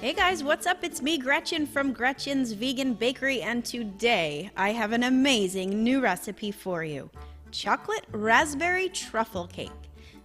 Hey guys, what's up? It's me, Gretchen from Gretchen's Vegan Bakery, and today I have an amazing new recipe for you. Chocolate raspberry truffle cake.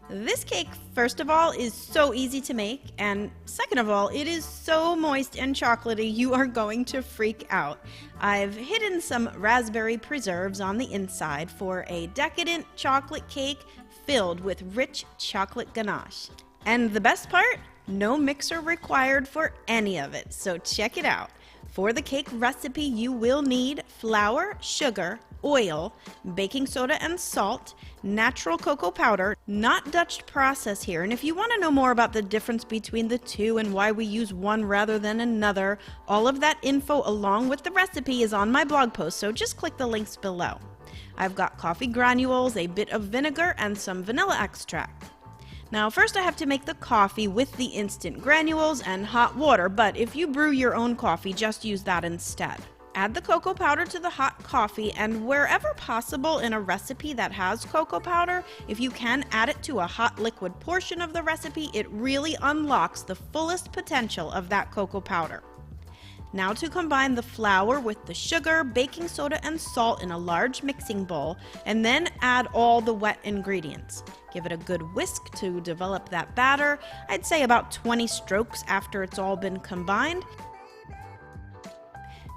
This cake, first of all, is so easy to make, and second of all, it is so moist and chocolatey you are going to freak out. I've hidden some raspberry preserves on the inside for a decadent chocolate cake filled with rich chocolate ganache. And the best part? No mixer required for any of it, so check it out. For the cake recipe, you will need flour, sugar, oil, baking soda and salt, natural cocoa powder, not Dutch process here. And if you want to know more about the difference between the two and why we use one rather than another, all of that info along with the recipe is on my blog post, so just click the links below. I've got coffee granules, a bit of vinegar, and some vanilla extract. Now first I have to make the coffee with the instant granules and hot water, but if you brew your own coffee, just use that instead. Add the cocoa powder to the hot coffee, and wherever possible in a recipe that has cocoa powder, if you can add it to a hot liquid portion of the recipe, it really unlocks the fullest potential of that cocoa powder. Now to combine the flour with the sugar, baking soda, and salt in a large mixing bowl, and then add all the wet ingredients. Give it a good whisk to develop that batter. I'd say about 20 strokes after it's all been combined.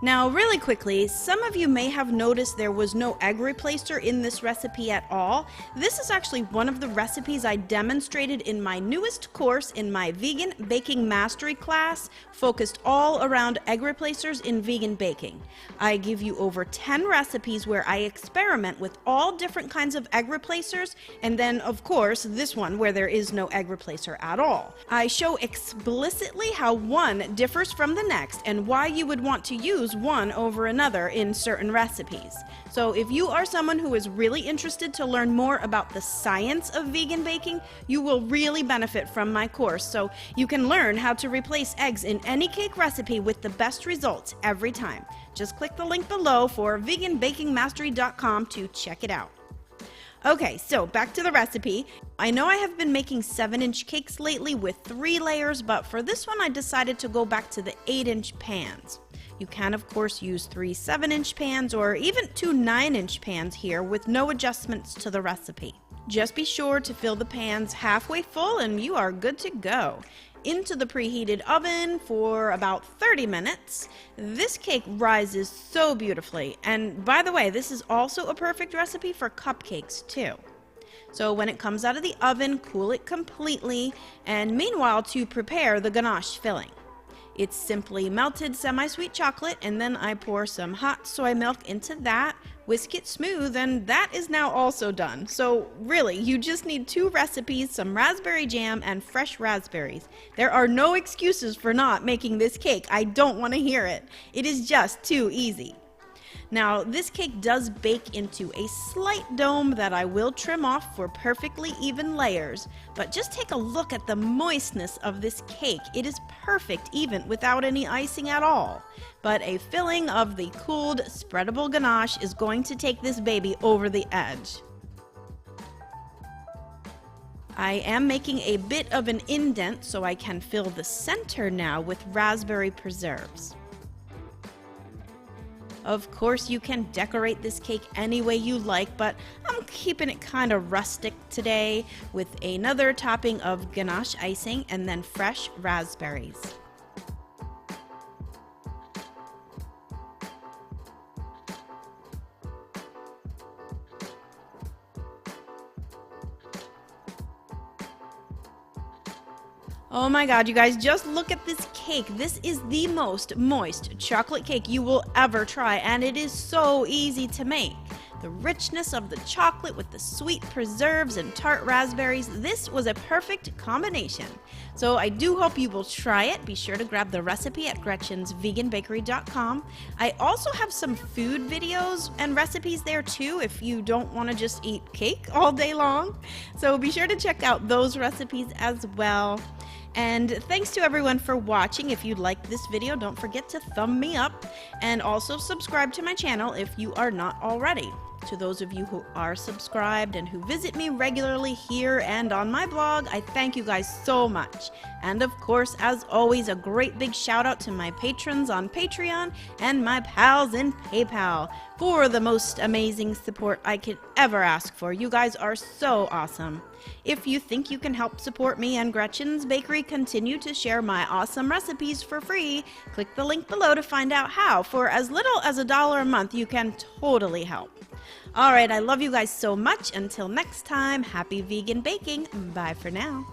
Now, really quickly, some of you may have noticed there was no egg replacer in this recipe at all. This is actually one of the recipes I demonstrated in my newest course in my Vegan Baking Mastery class, focused all around egg replacers in vegan baking. I give you over 10 recipes where I experiment with all different kinds of egg replacers, and then, of course, this one where there is no egg replacer at all. I show explicitly how one differs from the next and why you would want to use one over another in certain recipes. So if you are someone who is really interested to learn more about the science of vegan baking, you will really benefit from my course, so you can learn how to replace eggs in any cake recipe with the best results every time. Just click the link below for veganbakingmastery.com to check it out. Okay, so back to the recipe. I know I have been making 7-inch cakes lately with 3 layers, but for this one I decided to go back to the 8-inch pans. You can, of course, use 3 7-inch pans or even 2 9-inch pans here with no adjustments to the recipe. Just be sure to fill the pans halfway full and you are good to go. Into the preheated oven for about 30 minutes. This cake rises so beautifully, and by the way, this is also a perfect recipe for cupcakes too. So when it comes out of the oven, cool it completely, and meanwhile to prepare the ganache filling. It's simply melted semi-sweet chocolate, and then I pour some hot soy milk into that, whisk it smooth, and that is now also done. So really, you just need 2 recipes, some raspberry jam, and fresh raspberries. There are no excuses for not making this cake. I don't want to hear it. It is just too easy. Now, this cake does bake into a slight dome that I will trim off for perfectly even layers, but just take a look at the moistness of this cake. It is perfect even without any icing at all. But a filling of the cooled, spreadable ganache is going to take this baby over the edge. I am making a bit of an indent so I can fill the center now with raspberry preserves. Of course, you can decorate this cake any way you like, but I'm keeping it kind of rustic today with another topping of ganache icing and then fresh raspberries. Oh my god, you guys, just look at this cake. This is the most moist chocolate cake you will ever try, and it is so easy to make. The richness of the chocolate with the sweet preserves and tart raspberries, this was a perfect combination. So I do hope you will try it. Be sure to grab the recipe at gretchensveganbakery.com. I also have some food videos and recipes there too if you don't want to just eat cake all day long. So be sure to check out those recipes as well. And thanks to everyone for watching. If you liked this video, don't forget to thumb me up and also subscribe to my channel if you are not already. To those of you who are subscribed and who visit me regularly here and on my blog, I thank you guys so much. And of course, as always, a great big shout out to my patrons on Patreon and my pals in PayPal for the most amazing support I could ever ask for. You guys are so awesome. If you think you can help support me and Gretchen's Bakery continue to share my awesome recipes for free, click the link below to find out how. For as little as $1 a month, you can totally help. Alright, I love you guys so much. Until next time, happy vegan baking. Bye for now.